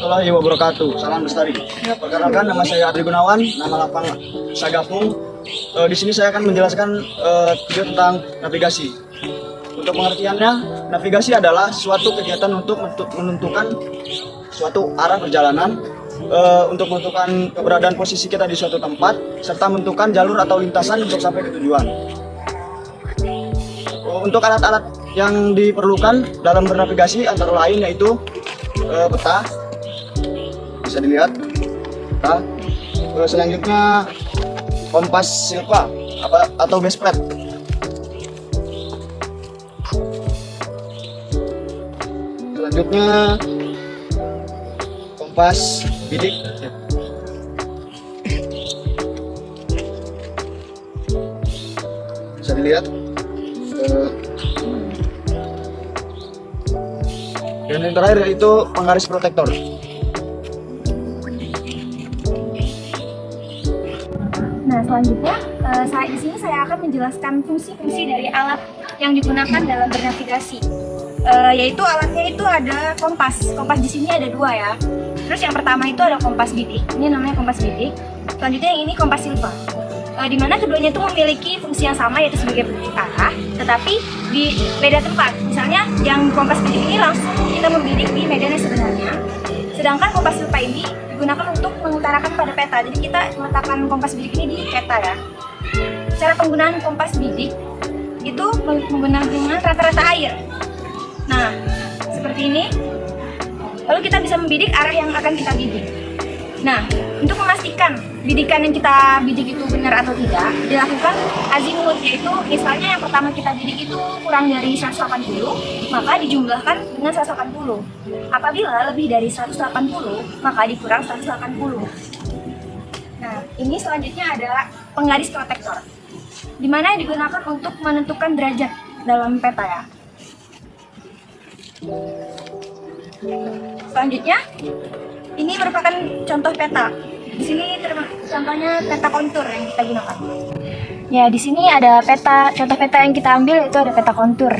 warahmatullahi wabarakatuh. Salam lestari. Perkenalkan, nama saya Adri Gunawan, nama lapang Sagapung. Di sini saya akan menjelaskan video tentang navigasi. Untuk pengertiannya, navigasi adalah suatu kegiatan untuk menentukan suatu arah perjalanan, untuk menentukan keberadaan posisi kita di suatu tempat, serta menentukan jalur atau lintasan untuk sampai ke tujuan. Untuk alat-alat yang diperlukan dalam bernavigasi antara lain yaitu peta, bisa dilihat peta. Selanjutnya kompas silva atau base plate. Selanjutnya kompas bidik. Bisa dilihat. Dan yang terakhir yaitu penggaris protektor. Nah, selanjutnya di sini saya akan menjelaskan fungsi-fungsi dari alat yang digunakan dalam bernavigasi. Yaitu alatnya itu ada kompas. Kompas di sini ada dua ya. Terus yang pertama itu ada kompas bidik. Ini namanya kompas bidik. Selanjutnya yang ini kompas silva. Di mana keduanya itu memiliki fungsi yang sama yaitu sebagai penunjuk arah, tetapi di beda tempat. Misalnya yang kompas bidik ini langsung kita membidik di medan yang sebenarnya. Sedangkan kompas silva ini digunakan untuk mengutarakan pada peta. Jadi kita meletakkan kompas bidik ini di peta ya. Cara penggunaan kompas bidik itu menggunakan rata-rata air. Nah, seperti ini. Lalu kita bisa membidik arah yang akan kita bidik. Nah, untuk memastikan bidikan yang kita bidik itu benar atau tidak, dilakukan azimut, yaitu misalnya yang pertama kita bidik itu kurang dari 180, maka dijumlahkan dengan 180. Apabila lebih dari 180, maka dikurang 180. Nah, ini selanjutnya ada penggaris protektor, di mana digunakan untuk menentukan derajat dalam peta ya. Selanjutnya, ini merupakan contoh peta. Di sini contohnya peta kontur yang kita gunakan. Ya, di sini ada peta, contoh peta yang kita ambil itu ada peta kontur.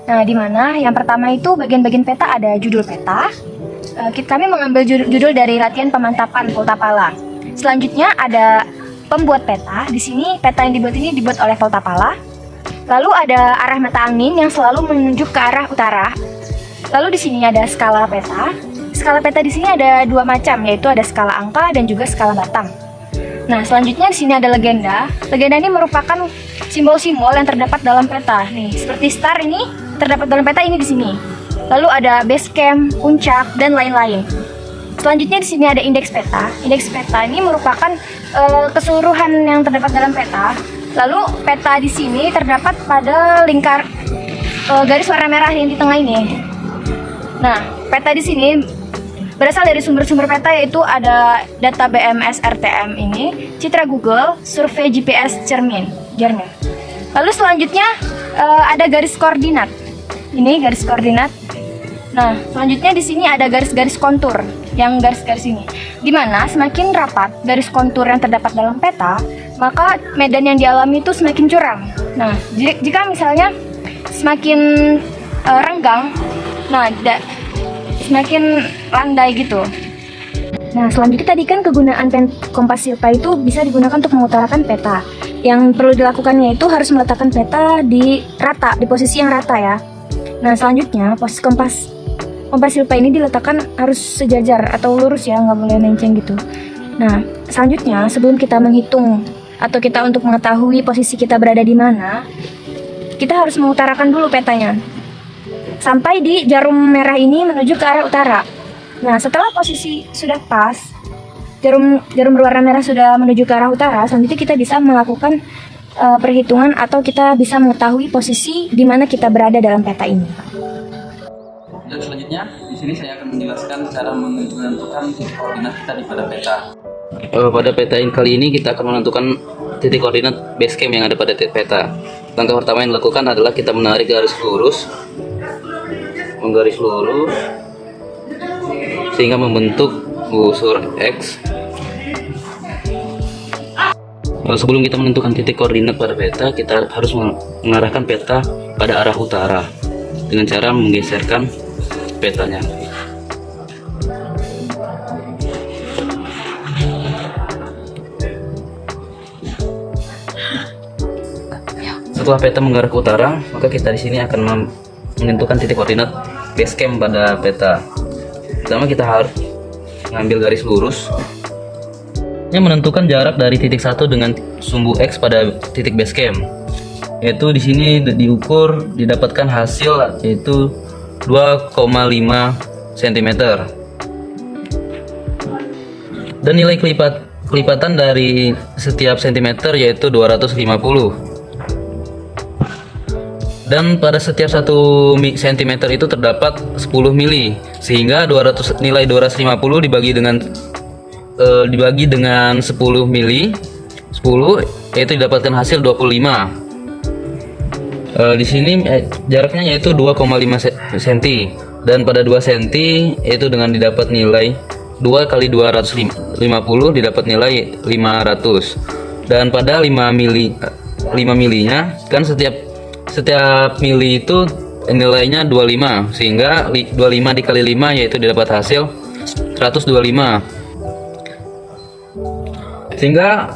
Nah, di mana yang pertama itu bagian-bagian peta ada judul peta. Kami mengambil judul dari latihan pemantapan Voltapala. Selanjutnya ada pembuat peta. Di sini peta yang dibuat ini dibuat oleh Voltapala. Lalu ada arah mata angin yang selalu menunjuk ke arah utara. Lalu di sini ada skala peta. Skala peta di sini ada dua macam, yaitu ada skala angka dan juga skala batang. Nah, selanjutnya di sini ada legenda. Legenda ini merupakan simbol-simbol yang terdapat dalam peta. Nih, seperti star ini terdapat dalam peta ini di sini. Lalu ada base camp, puncak, dan lain-lain. Selanjutnya di sini ada indeks peta. Indeks peta ini merupakan keseluruhan yang terdapat dalam peta. Lalu peta di sini terdapat pada lingkar garis warna merah yang di tengah ini. Nah, peta di sini berasal dari sumber-sumber peta yaitu ada data BMS RTM ini, citra Google, survei GPS Jarmin. Lalu selanjutnya ada garis koordinat. Ini garis koordinat. Nah, selanjutnya di sini ada garis-garis kontur, yang garis-garis ini. Di mana semakin rapat garis kontur yang terdapat dalam peta, maka medan yang dialami itu semakin curam. Nah, jika misalnya semakin renggang, nah semakin landai gitu. Nah, selanjutnya tadi kan kegunaan kompas silva itu bisa digunakan untuk mengutarakan peta. Yang perlu dilakukannya itu harus meletakkan peta di posisi yang rata ya. Nah, selanjutnya posisi kompas silva ini diletakkan harus sejajar atau lurus ya, nggak boleh melenceng gitu. Nah, selanjutnya sebelum kita menghitung atau kita untuk mengetahui posisi kita berada di mana, kita harus mengutarakan dulu petanya sampai di jarum merah ini menuju ke arah utara. Nah, setelah posisi sudah pas, jarum berwarna merah sudah menuju ke arah utara, selanjutnya kita bisa melakukan perhitungan atau kita bisa mengetahui posisi di mana kita berada dalam peta ini. Dan selanjutnya, di sini saya akan menjelaskan cara menentukan titik koordinat kita di pada peta. Pada peta kali ini kita akan menentukan titik koordinat base camp yang ada pada peta. Langkah pertama yang dilakukan adalah kita menarik garis lurus, menggaris lurus sehingga membentuk busur X. Sebelum kita menentukan titik koordinat pada peta, kita harus mengarahkan peta pada arah utara dengan cara menggeserkan petanya. setelah peta mengarah ke utara, maka kita di sini akan menentukan titik koordinat base camp pada peta. Pertama kita harus mengambil garis lurus yang menentukan jarak dari titik 1 dengan sumbu X pada titik base camp. Yaitu di sini diukur didapatkan hasil yaitu 2,5 cm. Dan nilai kelipatan dari setiap cm yaitu 250. Dan pada setiap 1 cm itu terdapat 10 mili, sehingga nilai 250 dibagi dengan 10 mili, 10 yaitu didapatkan hasil 25. Di sini jaraknya yaitu 2,5 cm, dan pada 2 cm yaitu dengan didapat nilai 2 kali 250 didapat nilai 500. Dan pada 5 milinya kan setiap mili itu nilainya 25, sehingga 25 dikali 5 yaitu didapat hasil 125. Sehingga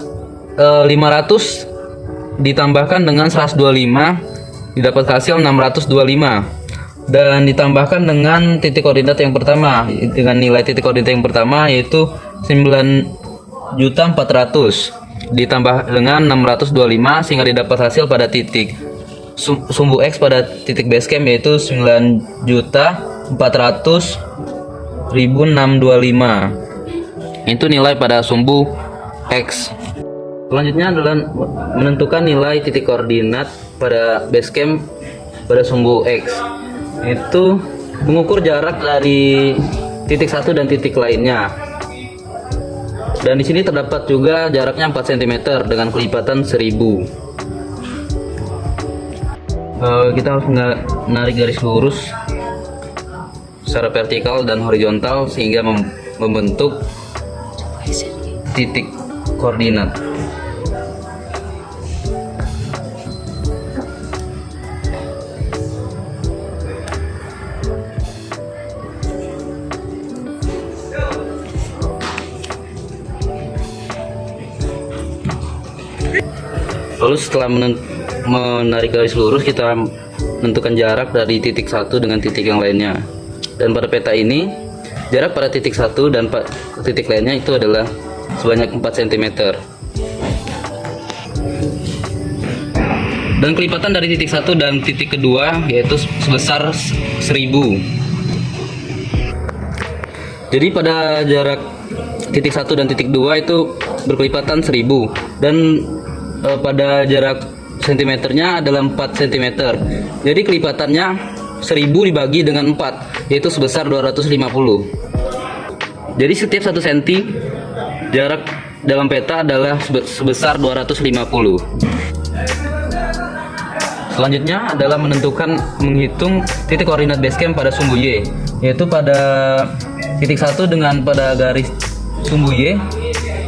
500 ditambahkan dengan 125 didapat hasil 625, dan ditambahkan dengan titik koordinat yang pertama dengan nilai titik koordinat yang pertama yaitu 9.400 ditambah dengan 625 sehingga didapat hasil pada titik sumbu X pada titik base camp yaitu 9.400.625. Itu nilai pada sumbu X. Selanjutnya adalah menentukan nilai titik koordinat pada base camp pada sumbu X. Itu mengukur jarak dari titik 1 dan titik lainnya. Dan di sini terdapat juga jaraknya 4 cm dengan kelipatan 1000. Kita harus menarik garis lurus secara vertikal dan horizontal sehingga membentuk titik koordinat. Lalu setelah menarik garis lurus, kita menentukan jarak dari titik 1 dengan titik yang lainnya. Dan pada peta ini jarak pada titik 1 dan titik lainnya itu adalah sebanyak 4 cm. Dan kelipatan dari titik 1 dan titik kedua yaitu sebesar 1000. Jadi pada jarak titik 1 dan titik 2 itu berkelipatan 1000, dan pada jarak sentimeternya adalah 4 cm. Jadi kelipatannya 1000 dibagi dengan 4 yaitu sebesar 250. Jadi setiap 1 cm jarak dalam peta adalah sebesar 250. Selanjutnya adalah menghitung titik koordinat base camp pada sumbu Y, yaitu pada titik 1 dengan pada garis sumbu Y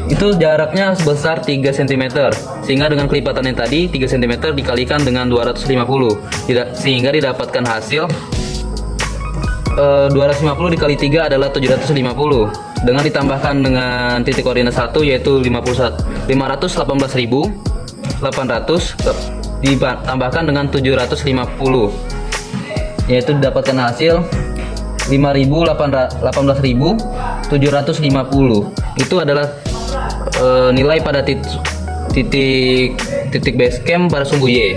itu jaraknya sebesar 3 cm, sehingga dengan kelipatan yang tadi 3 cm dikalikan dengan 250 sehingga didapatkan hasil 250 dikali 3 adalah 750, dengan ditambahkan dengan titik koordinat 1 yaitu 518.800 ditambahkan dengan 750 yaitu didapatkan hasil 18.750. Itu adalah nilai pada titik base camp pada sumbu Y.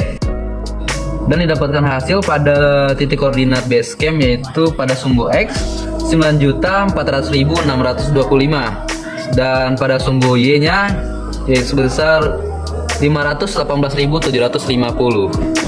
Dan didapatkan hasil pada titik koordinat base camp yaitu pada sumbu X 9.400.625, dan pada sumbu Y nya yaitu sebesar 518.750.